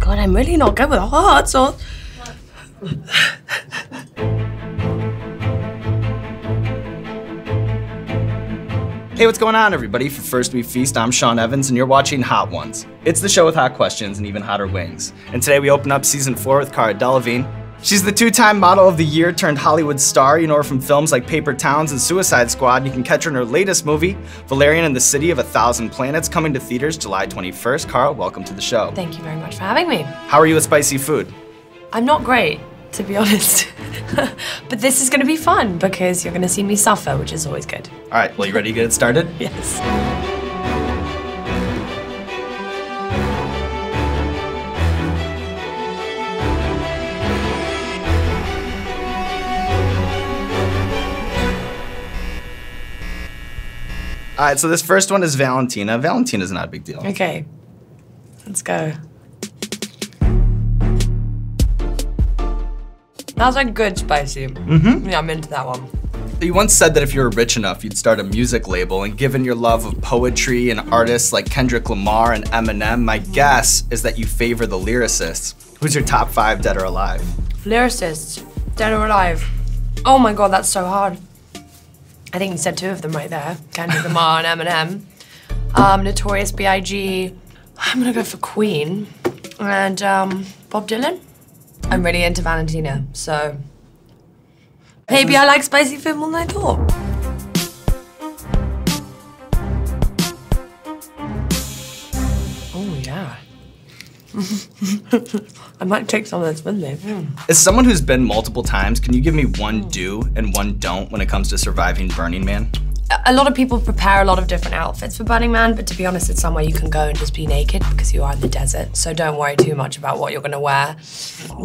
God, I'm really not good with hot sauce. Hey, what's going on, everybody? For First We Feast, I'm Sean Evans, and you're watching Hot Ones. It's the show with hot questions and even hotter wings. And today we open up season 4 with Cara Delevingne. She's the 2-time Model of the Year turned Hollywood star. You know her from films like Paper Towns and Suicide Squad. You can catch her in her latest movie, Valerian and the City of 1,000 Planets, coming to theaters July 21st. Cara, welcome to the show. Thank you very much for having me. How are you with spicy food? I'm not great, to be honest. But this is gonna be fun because you're gonna see me suffer, which is always good. All right, well, you ready to get it started? Yes. All right, so this first one is Valentina. Valentina's not a big deal. Okay, let's go. That was like good spicy. Mm-hmm. Yeah, I'm into that one. You once said that if you were rich enough, you'd start a music label, and given your love of poetry and artists like Kendrick Lamar and Eminem, my guess is that you favor the lyricists. Who's your top 5 dead or alive? Lyricists, dead or alive. Oh my God, that's so hard. I think you said 2 of them right there. Kendrick Lamar and Eminem. Notorious B.I.G. I'm gonna go for Queen. And Bob Dylan. I'm really into Valentina, so maybe I like spicy food more than I thought. Oh yeah. I might take some of this with me. As someone who's been multiple times, can you give me one do and one don't when it comes to surviving Burning Man? A lot of people prepare a lot of different outfits for Burning Man, but to be honest, it's somewhere you can go and just be naked because you are in the desert. So don't worry too much about what you're gonna wear.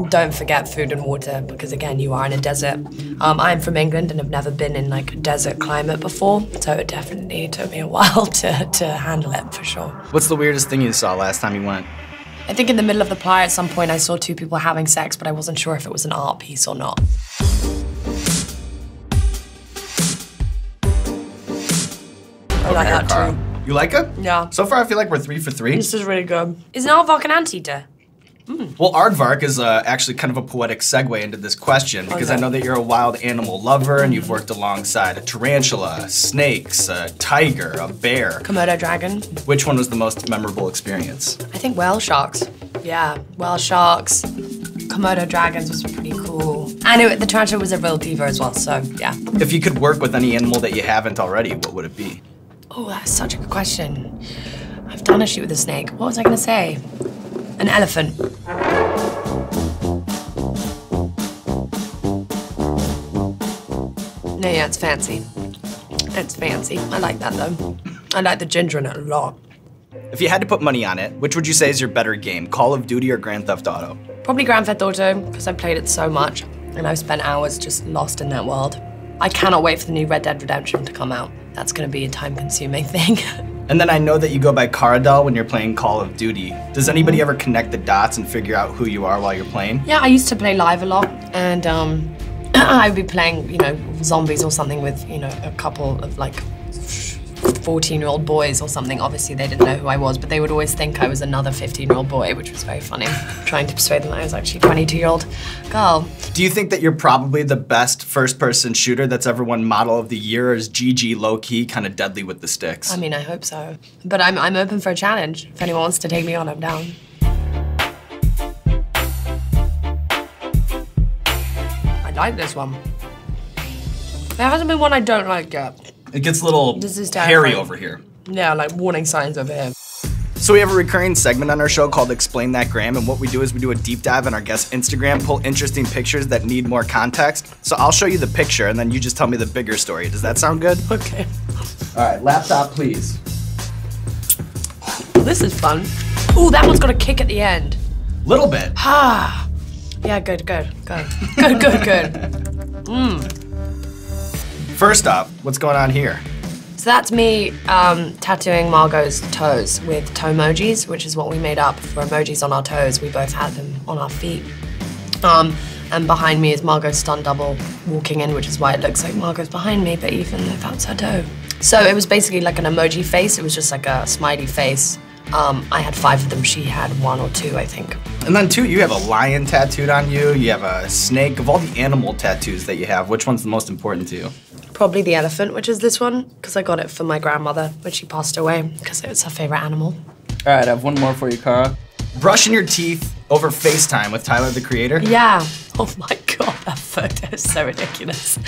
Don't forget food and water because again, you are in a desert. I'm from England and have never been in like a desert climate before, so it definitely took me a while to handle it for sure. What's the weirdest thing you saw last time you went? I think in the middle of the playa at some point I saw 2 people having sex, but I wasn't sure if it was an art piece or not. I like that too. You like it? Yeah. So far, I feel like we're 3 for 3. This is really good. Is an aardvark an anteater? Well, aardvark is actually kind of a poetic segue into this question because I know that you're a wild animal lover and you've worked alongside a tarantula, snakes, a tiger, a bear. Komodo dragon. Which one was the most memorable experience? I think whale sharks. Yeah, whale sharks. Komodo dragons was pretty cool. And the tarantula was a real diva as well, so yeah. If you could work with any animal that you haven't already, what would it be? Oh, that's such a good question. I've done a shoot with a snake. What was I gonna say? An elephant. No, yeah, it's fancy. It's fancy. I like that though. I like the ginger in it a lot. If you had to put money on it, which would you say is your better game, Call of Duty or Grand Theft Auto? Probably Grand Theft Auto, because I've played it so much, and I've spent hours just lost in that world. I cannot wait for the new Red Dead Redemption to come out. That's gonna be a time-consuming thing. And then I know that you go by Cara Del when you're playing Call of Duty. Does anybody ever connect the dots and figure out who you are while you're playing? Yeah, I used to play live a lot, and I would be playing, you know, zombies or something with, you know, a couple of like 14-year-old boys or something. Obviously, they didn't know who I was, but they would always think I was another 15-year-old boy, which was very funny. Trying to persuade them that I was actually a 22-year-old girl. Do you think that you're probably the best first-person shooter that's ever won Model of the Year, or is GG low-key kind of deadly with the sticks? I mean, I hope so. But I'm open for a challenge. If anyone wants to take me on, I'm down. I like this one. There hasn't been one I don't like yet. It gets a little hairy over here. Yeah, like warning signs over here. So we have a recurring segment on our show called Explain That Gram, and what we do is we do a deep dive on our guest's Instagram, pull interesting pictures that need more context. So I'll show you the picture, and then you just tell me the bigger story. Does that sound good? Okay. All right, laptop, please. This is fun. Ooh, that one's got a kick at the end. Little bit. Ah. Yeah, good. Good. First off, what's going on here? So that's me tattooing Margot's toes with toe emojis, which is what we made up for emojis on our toes. We both had them on our feet. And behind me is Margot's stunt double walking in, which is why it looks like Margot's behind me, but even though that's her toe. So it was basically like an emoji face. It was just like a smiley face. I had 5 of them. She had 1 or 2, I think. And then too, you have a lion tattooed on you, you have a snake. Of all the animal tattoos that you have, which one's the most important to you? Probably the elephant, which is this one, because I got it for my grandmother when she passed away, because it was her favorite animal. All right, I have one more for you, Cara. Brushing your teeth over FaceTime with Tyler, the Creator? Yeah. Oh my God, that photo is so ridiculous.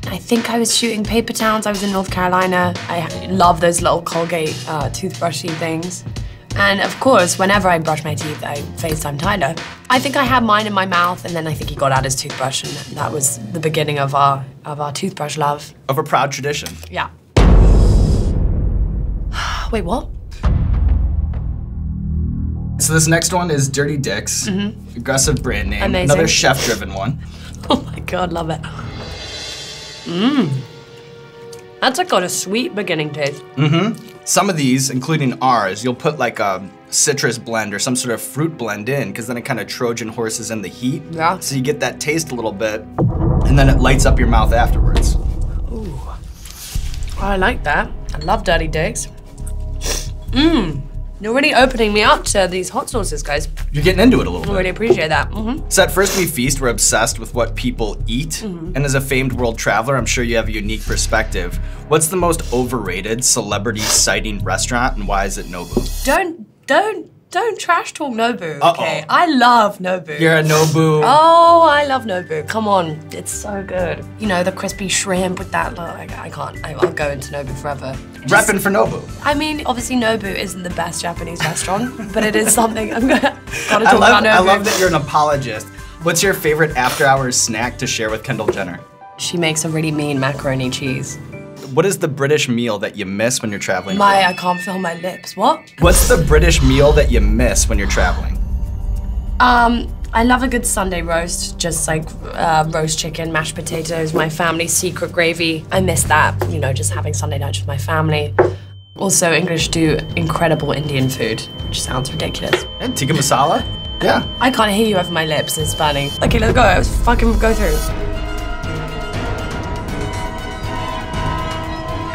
I think I was shooting paper towns. I was in North Carolina. I love those little Colgate toothbrushy things. And of course, whenever I brush my teeth, I FaceTime Tyler. I think I had mine in my mouth, and then I think he got out his toothbrush, and that was the beginning of our toothbrush love. Of a proud tradition. Yeah. Wait, what? So this next one is Dirty Dicks. Aggressive brand name. Amazing. Another chef-driven one. Oh my God, love it. That's like got a sweet beginning taste. Some of these, including ours, you'll put like a citrus blend or some sort of fruit blend in, because then it kind of Trojan horses in the heat. Yeah. So you get that taste a little bit, and then it lights up your mouth afterwards. Ooh. I like that. I love Dirty Dicks. You're really opening me up to these hot sauces, guys. You're getting into it a little I bit. really appreciate that. So at First We Feast, we're obsessed with what people eat. And as a famed world traveler, I'm sure you have a unique perspective. What's the most overrated celebrity sighting restaurant, and why is it Nobu? Don't trash talk Nobu, okay? I love Nobu. You're a Nobu. Oh, I love Nobu. Come on, it's so good. You know, the crispy shrimp with that, I can't. I'll go into Nobu forever. Reppin' for Nobu. I mean, obviously Nobu isn't the best Japanese restaurant, but it is something I'm gotta talk about Nobu. I love that you're an apologist. What's your favorite after-hours snack to share with Kendall Jenner? She makes a really mean macaroni cheese. What is the British meal that you miss when you're traveling? I can't feel my lips. What? What's the British meal that you miss when you're traveling? I love a good Sunday roast, just like roast chicken, mashed potatoes, my family's secret gravy. I miss that, you know, just having Sunday lunch with my family. Also, English do incredible Indian food, which sounds ridiculous. And tikka masala? Yeah. I can't hear you over my lips, it's funny. Okay, let's go, let's fucking go through.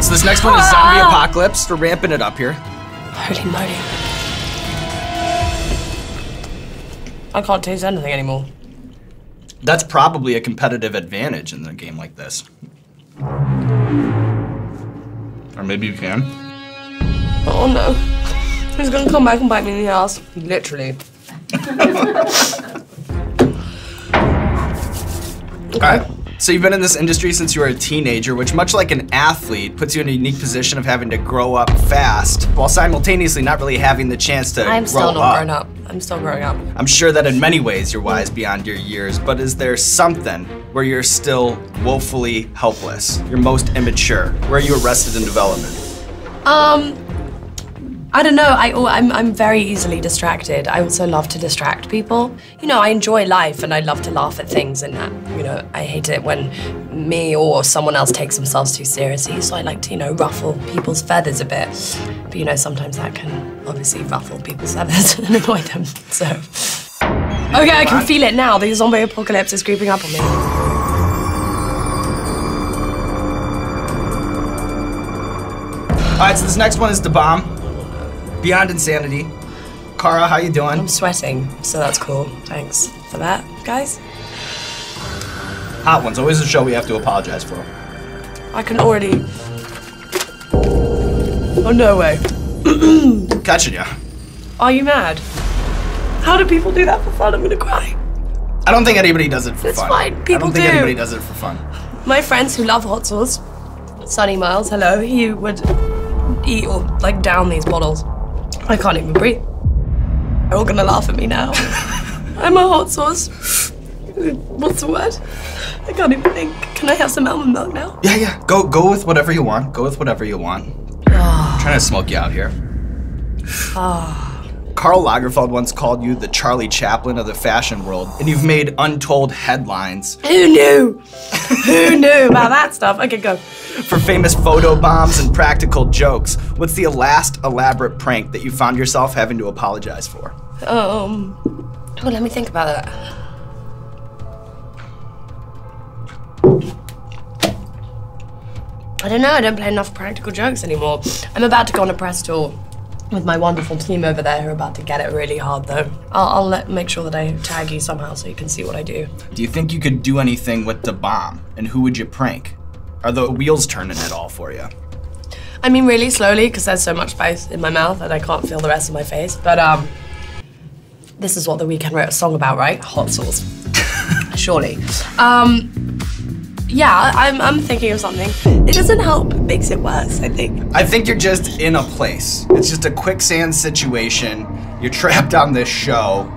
So this next one is zombie apocalypse. We're ramping it up here. Holy moly. I can't taste anything anymore. That's probably a competitive advantage in a game like this. Or maybe you can. Oh no. He's gonna come back and bite me in the ass. Literally. All right. So you've been in this industry since you were a teenager, which much like an athlete, puts you in a unique position of having to grow up fast, while simultaneously not really having the chance to grow up. I'm still not grown up. I'm still growing up. I'm sure that in many ways you're wise beyond your years, but is there something where you're still woefully helpless? You're most immature? Where are you arrested in development? I don't know, I'm very easily distracted. I also love to distract people. You know, I enjoy life and I love to laugh at things, and you know, I hate it when me or someone else takes themselves too seriously, so I like to, you know, ruffle people's feathers a bit. But you know, sometimes that can obviously ruffle people's feathers and annoy them, so. Okay, I can feel it now. The zombie apocalypse is creeping up on me. All right, so this next one is the bomb. Beyond Insanity. Cara, how you doing? I'm sweating, so that's cool. Thanks for that, guys. Hot Ones, always a show we have to apologize for. I can already... Oh, no way. Catching ya. Are you mad? How do people do that for fun? I'm gonna cry. I don't think anybody does it for It's fun. fine, people I don't think do. anybody does it for fun. My friends who love hot sauce, Sonny Miles, hello, he would eat or like down these bottles. I can't even breathe. They're all gonna laugh at me now. I'm a hot sauce. What's the word? I can't even think. Can I have some almond milk now? Yeah. Go with whatever you want. Go with whatever you want. I'm trying to smoke you out here. Karl Lagerfeld once called you the Charlie Chaplin of the fashion world, and you've made untold headlines. Who knew? Who knew about that stuff? Okay, go. For famous photo bombs and practical jokes, what's the last elaborate prank that you found yourself having to apologize for? Oh, let me think about that. I don't know, I don't play enough practical jokes anymore. I'm about to go on a press tour with my wonderful team over there who are about to get it really hard though. I'll make sure that I tag you somehow so you can see what I do. Do you think you could do anything with the bomb? And who would you prank? Are the wheels turning at all for you? I mean, really slowly, because there's so much space in my mouth that I can't feel the rest of my face. But this is what The Weeknd wrote a song about, right? Hot sauce. Surely. Yeah, I'm thinking of something. It doesn't help, it makes it worse, I think. I think you're just in a place. It's just a quicksand situation. You're trapped on this show.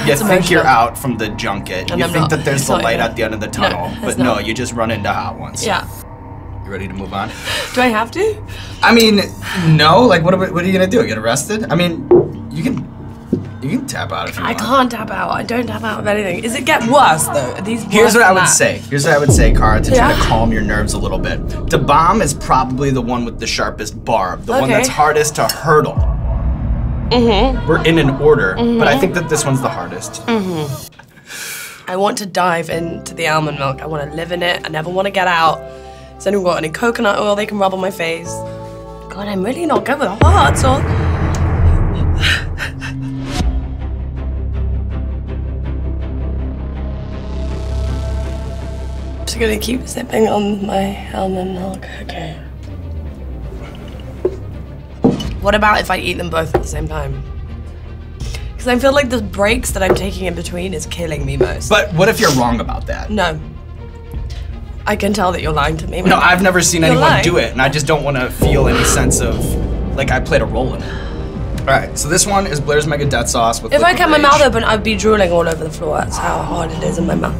You think you're out from the junket. You think that there's the light at the end of the tunnel. But no, you just run into hot ones. Yeah. You ready to move on? Do I have to? I mean, no. Like, what are you gonna do? Get arrested? I mean, you can tap out if you want. I can't tap out. I don't tap out of anything. Does it get worse though? Are these Here's what I would say. Here's what I would say, Cara, to try to calm your nerves a little bit. The bomb is probably the one with the sharpest barb, the one that's hardest to hurdle. We're in an order, but I think that this one's the hardest. I want to dive into the almond milk. I want to live in it. I never want to get out. Has anyone got any coconut oil they can rub on my face? God, I'm really not good with hot sauce. I'm just gonna keep sipping on my almond milk. Okay. What about if I eat them both at the same time? Because I feel like the breaks that I'm taking in between is killing me most. But what if you're wrong about that? No. I can tell that you're lying to me. No, I've never seen anyone do it, and I just don't want to feel any sense of, like, I played a role in it. All right, so this one is Blair's Mega Death Sauce with If I kept my mouth open, I'd be drooling all over the floor. That's how hard it is in my mouth.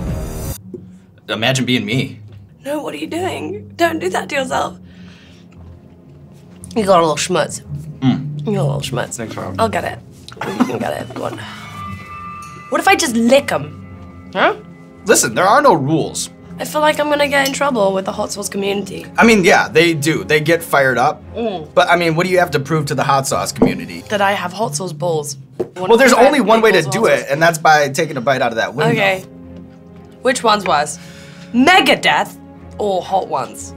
Imagine being me. No, what are you doing? Don't do that to yourself. You got a little schmutz. You got a little schmutz. Thanks, Rob. I'll get it. You can get it if you want. What if I just lick them? Huh? Listen, there are no rules. I feel like I'm gonna get in trouble with the hot sauce community. I mean, yeah, they do. They get fired up. But I mean, what do you have to prove to the hot sauce community? That I have hot sauce balls. Well, there's only one way to do it, and that's by taking a bite out of that window. Okay. Which one's worse? Megadeth or hot ones?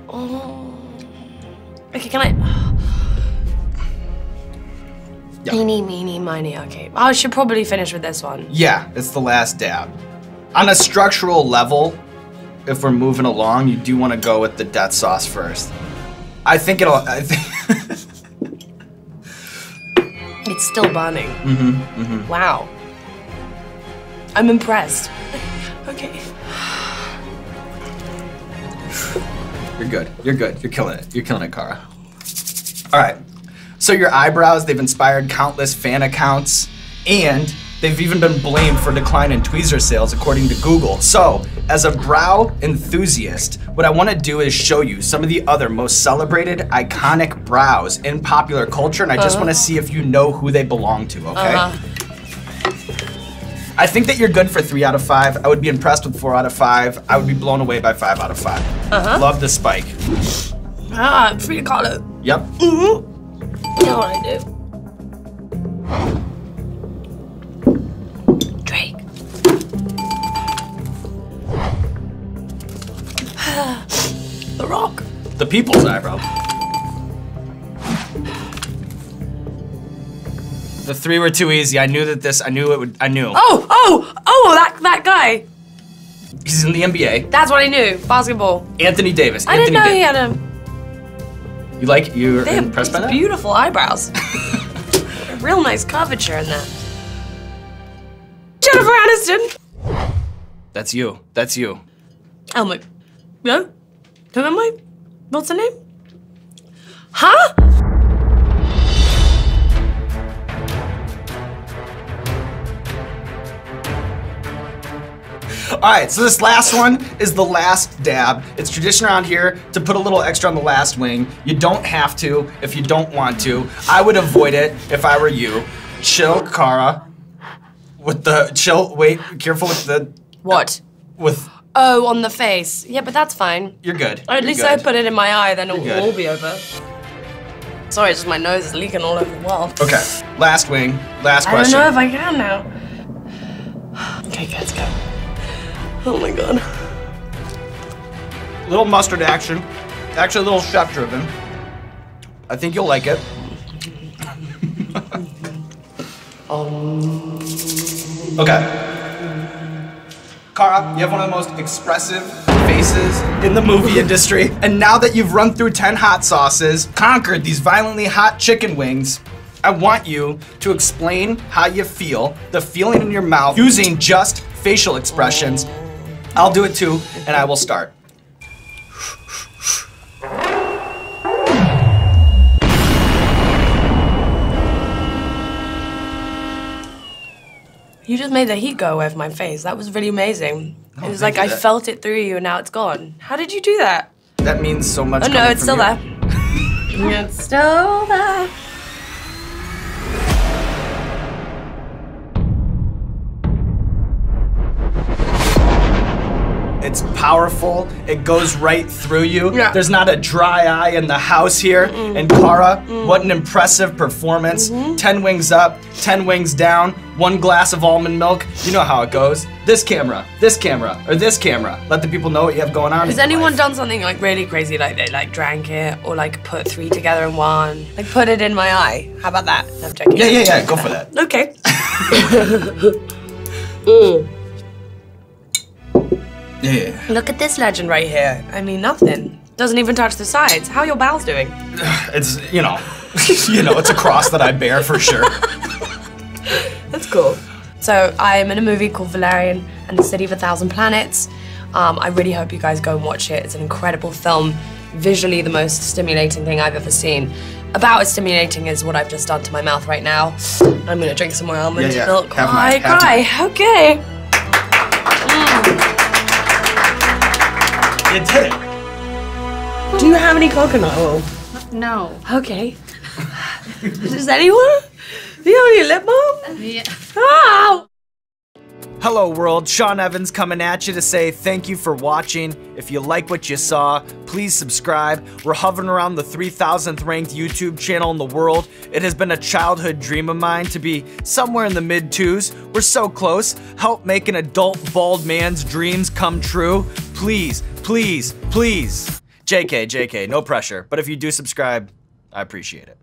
Oh. Okay, can I? Yeah. Eeny, meeny, miny, okay. I should probably finish with this one. Yeah, it's the last dab. On a structural level, if we're moving along, you do want to go with the death sauce first. I think It's still burning. Wow. I'm impressed. Okay. You're good. You're good. You're killing it. You're killing it, Cara. All right. So your eyebrows, they've inspired countless fan accounts, and they've even been blamed for decline in tweezer sales, according to Google. So, as a brow enthusiast, what I want to do is show you some of the other most celebrated, iconic brows in popular culture, and I just want to see if you know who they belong to, okay? I think that you're good for 3 out of 5. I would be impressed with 4 out of 5. I would be blown away by 5 out of 5. Love the spike. Free to call it. Yep. You know what I do. Drake. The Rock. The people's eyebrow. The 3 were too easy. I knew that I knew. Oh, that guy. He's in the NBA. That's what I knew. Basketball. Anthony Davis. I didn't know he had a... You're impressed by that? Beautiful eyebrows. Real nice curvature in there. Jennifer Aniston. That's you. That's you. Oh my... No? Who am I? What's her name? Huh? All right, so this last one is the last dab. It's tradition around here to put a little extra on the last wing. You don't have to if you don't want to. I would avoid it if I were you. Chill, Cara. Wait, careful with the... What? With... Oh, on the face. Yeah, but that's fine. You're good. Or at least I put it in my eye, then it'll all be over. Sorry, it's just my nose is leaking all over the world. Okay, last wing, last question. I don't know if I can now. Okay, let's go. Oh my god. Little mustard action. Actually, a little chef driven. I think you'll like it. Okay. Cara, you have one of the most expressive faces in the movie industry. And now that you've run through 10 hot sauces, conquered these violently hot chicken wings, I want you to explain how you feel, the feeling in your mouth, using just facial expressions. I'll do it too, and I will start. You just made the heat go away from my face. That was really amazing. Oh, it was like I felt it through you and now it's gone. How did you do that? That means so much. Oh no, it's still there. It's still there. It's powerful. It goes right through you. Yeah. There's not a dry eye in the house here. And Cara, what an impressive performance. 10 wings up, 10 wings down, 1 glass of almond milk. You know how it goes. This camera, or this camera. Let the people know what you have going on. Has anyone done something like really crazy, like they like drank it or like put 3 together in 1? Like put it in my eye. How about that? No, I'm joking. Yeah, go for that. Okay. Yeah. Look at this legend right here. I mean, nothing. Doesn't even touch the sides. How are your bowels doing? It's, it's a cross that I bear for sure. That's cool. So I'm in a movie called Valerian and the City of 1,000 Planets. I really hope you guys go and watch it. It's an incredible film. Visually the most stimulating thing I've ever seen. About as stimulating as what I've just done to my mouth right now. I'm gonna drink some more almond milk. Cry. Okay. You did it. Do you have any coconut oil? No. Okay. Does anyone? Do you have any lip balm? Yeah. Oh! Hello world, Sean Evans coming at you to say thank you for watching. If you like what you saw, please subscribe. We're hovering around the 3,000th ranked YouTube channel in the world. It has been a childhood dream of mine to be somewhere in the mid-2s. We're so close. Help make an adult bald man's dreams come true. Please, please, please. JK, no pressure. But if you do subscribe, I appreciate it.